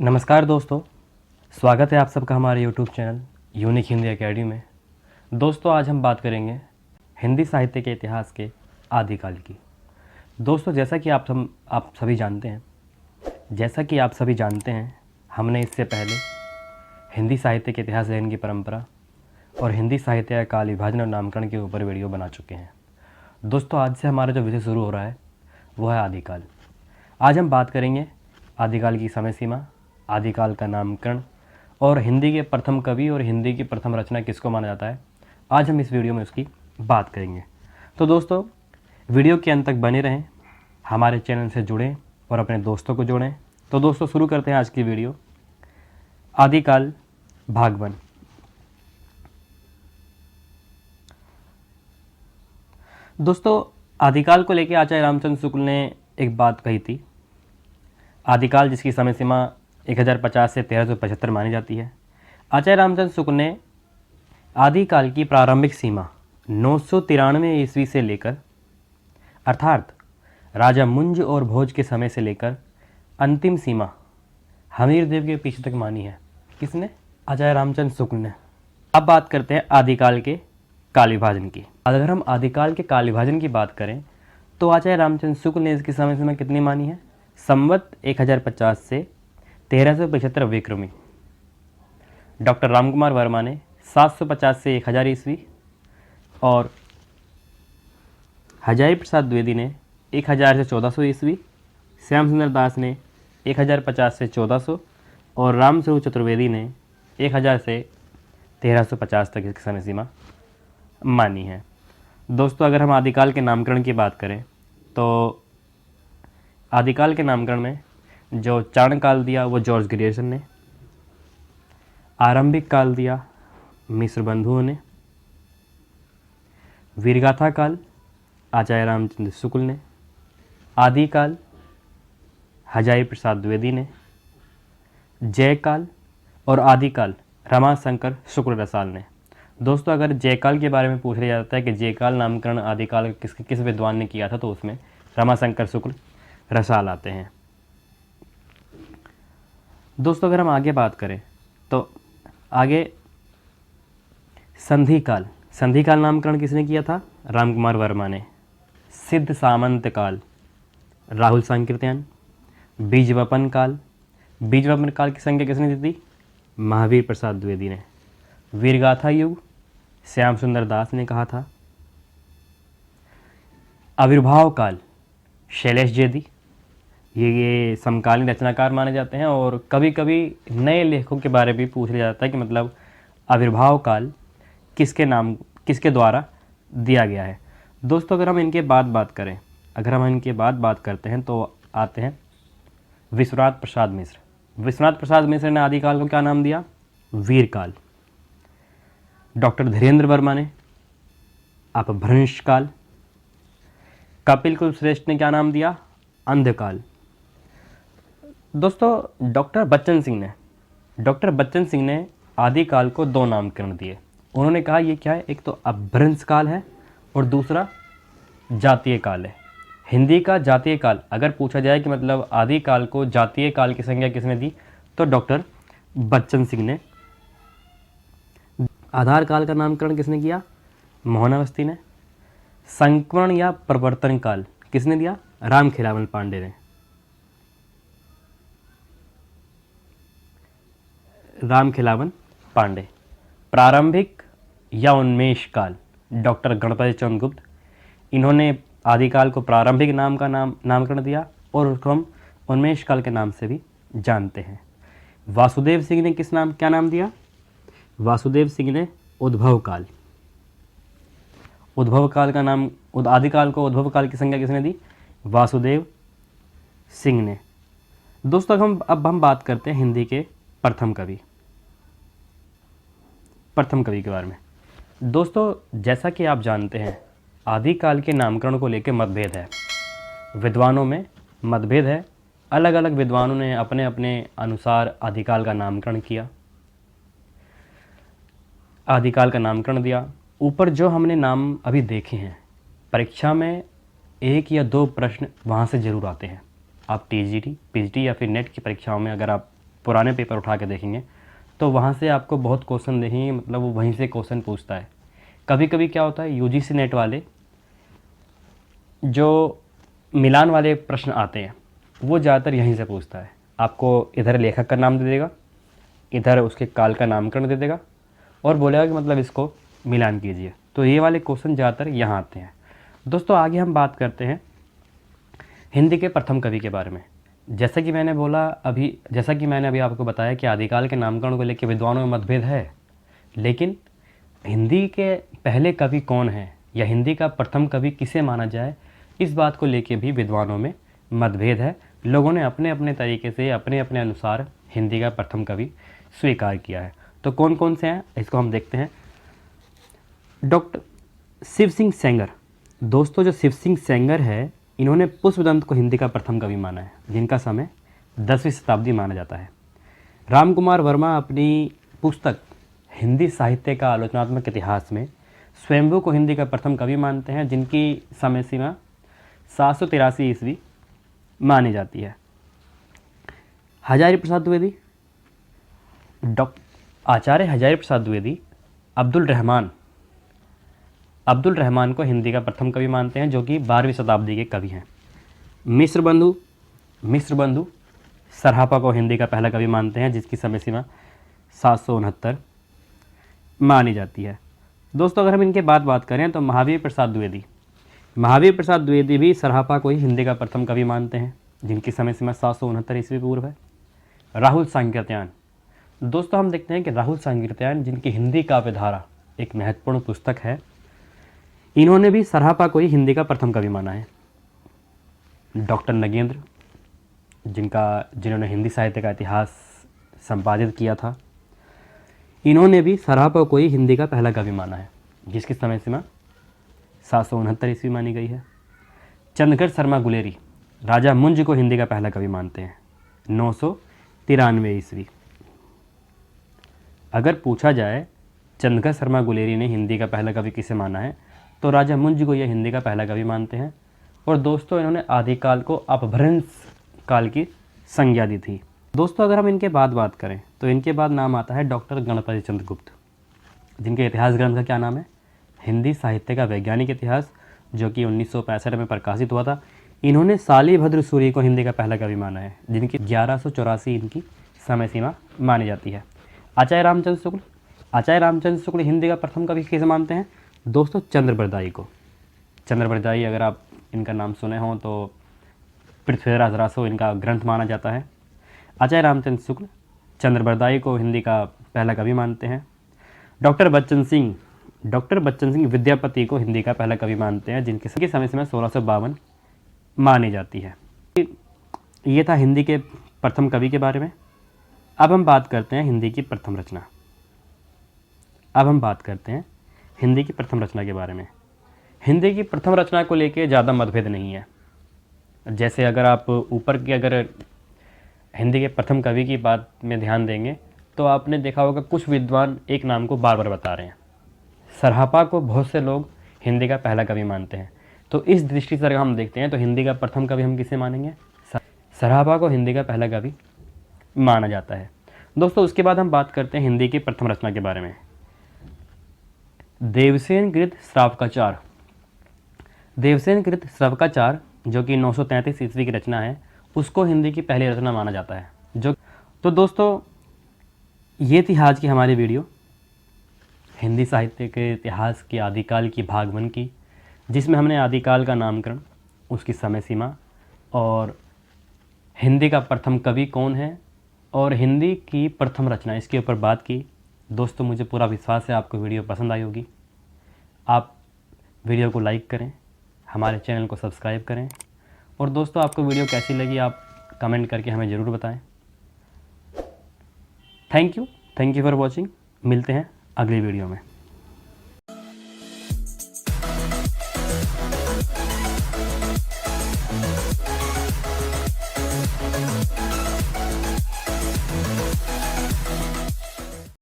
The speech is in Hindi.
नमस्कार दोस्तों, स्वागत है आप सबका हमारे YouTube channel unique Hindi academy में। दोस्तों, आज हम बात करेंगे हिंदी साहित्य के इतिहास के आदिकाल की। दोस्तों, जैसा कि आप सभी जानते हैं, हमने इससे पहले हिंदी साहित्य के इतिहास अध्ययन की परंपरा और हिंदी साहित्य का काल विभाजन और नामकरण के ऊपर वीडियो बना चुके हैं। दोस्तों, आज से हमारा जो विषय शुरू हो रहा है वो है आदिकाल। आज हम बात करेंगे आदिकाल की समय सीमा, आदिकाल का नामकरण और हिंदी के प्रथम कवि और हिंदी की प्रथम रचना किसको माना जाता है। आज हम इस वीडियो में उसकी बात करेंगे। तो दोस्तों, वीडियो के अंत तक बने रहें, हमारे चैनल से जुड़ें और अपने दोस्तों को जोड़ें। तो दोस्तों, शुरू करते हैं आज की वीडियो। आदिकाल भाग 1। दोस्तों, आदिकाल को लेकर आचार्य रामचंद्र शुक्ल ने एक बात कही थी। आदिकाल जिसकी समय सीमा 1050 से 1375 मानी जाती है। आचार्य रामचंद्र शुक्ल ने आदिकाल की प्रारंभिक सीमा 993 ईस्वी से लेकर, अर्थात राजा मुंज और भोज के समय से लेकर अंतिम सीमा हमीरदेव के पीछे तक मानी है। किसने? आचार्य रामचंद्र शुक्ल ने। अब बात करते हैं आदिकाल के काल विभाजन की। अगर हम आदिकाल के काल विभाजन की बात करें तो आचार्य रामचंद्र शुक्ल ने इसकी समय सीमा कितनी मानी है? संवत 1050 से 1375 विक्रमी। डॉक्टर रामकुमार वर्मा ने 750 से 1000 ईस्वी और हजारी प्रसाद द्विवेदी ने 1000 से 1400 ईस्वी, श्याम सुंदर दास ने 1050 से 1400 और राम स्वरूप चतुर्वेदी ने 1000 से 1350 तक इसकी समय सीमा मानी है। दोस्तों, अगर हम आदिकाल के नामकरण की बात करें तो आदिकाल के नामकरण में जो चारण काल दिया वो जॉर्ज ग्रियर्सन ने, आरंभिक काल दिया मिश्र बंधुओं ने, वीरगाथा काल आचार्य रामचंद्र शुक्ल ने, आदिकाल हजारी प्रसाद द्विवेदी ने, जयकाल और आदिकाल रमाशंकर शुक्ल रसाल ने। दोस्तों, अगर जयकाल के बारे में पूछ लिया जाता है कि जयकाल नामकरण आदिकाल किस विद्वान ने किया था, तो उसमें रमाशंकर शुक्ल रसाल आते हैं। दोस्तों, अगर हम आगे बात करें तो आगे संधिकाल नामकरण किसने किया था? रामकुमार वर्मा ने। सिद्ध सामंत काल राहुल सांकृत्यायन। बीजवपन काल की संज्ञा किसने दी थी? महावीर प्रसाद द्विवेदी ने। वीरगाथा युग श्याम सुंदर दास ने कहा था। आविर्भाव काल शैलेश जैदी, ये समकालीन रचनाकार माने जाते हैं और कभी कभी नए लेखकों के बारे में भी पूछ लिया जाता है कि मतलब आविर्भाव काल किसके द्वारा दिया गया है। दोस्तों, अगर हम इनके बाद बात करते हैं तो आते हैं विश्वनाथ प्रसाद मिश्र ने आदिकाल को क्या नाम दिया? वीरकाल। डॉक्टर धीरेन्द्र वर्मा ने अपभ्रंश काल। कपिल कुल श्रेष्ठ ने क्या नाम दिया? अंधकाल। दोस्तों, डॉक्टर बच्चन सिंह ने आदिकाल को 2 नामकरण दिए। उन्होंने कहा ये क्या है, एक तो अपभ्रंश काल है और दूसरा जातीय काल है। हिंदी का जातीय काल अगर पूछा जाए कि मतलब आदिकाल को जातीय काल की संज्ञा किसने दी, तो डॉक्टर बच्चन सिंह ने। आधार काल का नामकरण किसने किया? मोहन अवस्थी ने। संक्रमण या प्रवर्तन काल किसने दिया? रामखेलावन पांडे ने। प्रारंभिक या उन्मेष काल डॉक्टर गणपति चंद्र गुप्त, इन्होंने आदिकाल को प्रारंभिक नामकरण दिया और उसको हम उन्मेष काल के नाम से भी जानते हैं। वासुदेव सिंह ने क्या नाम दिया? वासुदेव सिंह ने उद्भव काल का नाम, आदिकाल को उद्भव काल की संज्ञा किसने दी? वासुदेव सिंह ने। दोस्तों, अब हम बात करते हैं हिंदी के प्रथम कवि के बारे में। दोस्तों, जैसा कि आप जानते हैं, आदिकाल के नामकरण को लेकर मतभेद है, विद्वानों में मतभेद है। अलग अलग विद्वानों ने अपने अपने अनुसार आदिकाल का नामकरण किया, आदिकाल का नामकरण दिया। ऊपर जो हमने नाम अभी देखे हैं, परीक्षा में 1 या 2 प्रश्न वहाँ से ज़रूर आते हैं। आप टीजीटी, पीजीटी या फिर नेट की परीक्षाओं में अगर आप पुराने पेपर उठा के देखेंगे तो वहाँ से आपको बहुत क्वेश्चन देखेंगे, मतलब वो वहीं से क्वेश्चन पूछता है। कभी कभी क्या होता है, यूजीसी नेट वाले जो मिलान वाले प्रश्न आते हैं वो ज़्यादातर यहीं से पूछता है। आपको इधर लेखक का नाम दे देगा, इधर उसके काल का नामकरण दे देगा और बोलेगा कि मतलब इसको मिलान कीजिए। तो ये वाले क्वेश्चन ज़्यादातर यहाँ आते हैं। दोस्तों आगे हम बात करते हैं हिंदी के प्रथम कवि के बारे में। जैसा कि मैंने अभी आपको बताया कि आदिकाल के नामकरण को लेकर विद्वानों में मतभेद है, लेकिन हिंदी के पहले कवि कौन है या हिंदी का प्रथम कवि किसे माना जाए, इस बात को लेकर भी विद्वानों में मतभेद है। लोगों ने अपने अपने तरीके से अपने अपने अनुसार हिंदी का प्रथम कवि स्वीकार किया है। तो कौन कौन से हैं इसको हम देखते हैं। डॉक्टर शिव सिंह सेंगर। दोस्तों जो शिव सिंह सेंगर है, इन्होंने पुष्पदंत को हिंदी का प्रथम कवि माना है, जिनका समय 10वीं शताब्दी माना जाता है। राम कुमार वर्मा अपनी पुस्तक हिंदी साहित्य का आलोचनात्मक इतिहास में स्वयंभू को हिंदी का प्रथम कवि मानते हैं, जिनकी समय सीमा 783 ईस्वी मानी जाती है। हजारी प्रसाद द्विवेदी, आचार्य हजारी प्रसाद द्विवेदी अब्दुल रहमान को हिंदी का प्रथम कवि मानते हैं, जो कि 12वीं शताब्दी के कवि हैं। मिश्र बंधु सरहापा को हिंदी का पहला कवि मानते हैं, जिसकी समय सीमा 769 मानी जाती है। दोस्तों अगर हम इनके बात करें तो महावीर प्रसाद द्विवेदी भी सरहापा को ही हिंदी का प्रथम कवि मानते हैं, जिनकी समय सीमा 769 ईस्वी पूर्व है। राहुल सांकृत्यायन। दोस्तों हम देखते हैं कि राहुल सांकृत्यायन, जिनकी हिंदी काव्यधारा एक महत्वपूर्ण पुस्तक है, इन्होंने भी सरहापा को ही हिंदी का प्रथम कवि माना है। डॉक्टर नगेंद्र, जिन्होंने हिंदी साहित्य का इतिहास संपादित किया था, इन्होंने भी सरहापा को ही हिंदी का पहला कवि माना है, जिसकी समय सीमा 769 ईस्वी मानी गई है। चंद्रघर शर्मा गुलेरी राजा मुंज को हिंदी का पहला कवि मानते हैं, 993 ईस्वी। अगर पूछा जाए चंद्रघर शर्मा गुलेरी ने हिंदी का पहला कवि किसे माना है, तो राजा मुंज को यह हिंदी का पहला कवि मानते हैं। और दोस्तों इन्होंने आदिकाल को अपभ्रंश काल की संज्ञा दी थी। दोस्तों अगर हम इनके बात करें तो इनके बाद नाम आता है डॉक्टर गणपति चंद्र गुप्त, जिनके इतिहास ग्रंथ का क्या नाम है, हिंदी साहित्य का वैज्ञानिक इतिहास, जो कि 1965 में प्रकाशित हुआ था। इन्होंने सालीभद्र सूरी को हिंदी का पहला कवि माना है, जिनकी 1184 इनकी समय सीमा मानी जाती है। आचार्य रामचंद्र शुक्ल हिंदी का प्रथम कवि किसे मानते हैं? दोस्तों चंद्रबरदाई को। चंद्रबरदाई अगर आप इनका नाम सुने हों तो पृथ्वीराज रासो इनका ग्रंथ माना जाता है। आचार्य रामचंद्र शुक्ल चंद्रबरदाई को हिंदी का पहला कवि मानते हैं। डॉक्टर बच्चन सिंह विद्यापति को हिंदी का पहला कवि मानते हैं, जिनकी समय सीमा 1652 मानी जाती है। ये था हिंदी के प्रथम कवि के बारे में। अब हम बात करते हैं हिंदी की प्रथम रचना के बारे में। हिंदी की प्रथम रचना को लेके ज़्यादा मतभेद नहीं है। जैसे अगर आप अगर हिंदी के प्रथम कवि की बात में ध्यान देंगे तो आपने देखा होगा कुछ विद्वान एक नाम को बार बार बता रहे हैं। सरहापा को बहुत से लोग हिंदी का पहला कवि मानते हैं। तो इस दृष्टि से अगर हम देखते हैं तो हिंदी का प्रथम कवि हम किसे मानेंगे? सरहापा को हिंदी का पहला कवि माना जाता है। दोस्तों उसके बाद हम बात करते हैं हिंदी की प्रथम रचना के बारे में। देवसेन कृत श्रावकाचार जो कि 933 ईस्वी की रचना है, उसको हिंदी की पहली रचना माना जाता है। तो दोस्तों ये थी आज की हमारी वीडियो हिंदी साहित्य के इतिहास की आदिकाल की भाग 1 की, जिसमें हमने आदिकाल का नामकरण, उसकी समय सीमा और हिंदी का प्रथम कवि कौन है और हिंदी की प्रथम रचना, इसके ऊपर बात की। दोस्तों मुझे पूरा विश्वास है आपको वीडियो पसंद आई होगी। आप वीडियो को लाइक करें, हमारे चैनल को सब्सक्राइब करें और दोस्तों आपको वीडियो कैसी लगी आप कमेंट करके हमें ज़रूर बताएं। Thank you for watching. मिलते हैं अगली वीडियो में।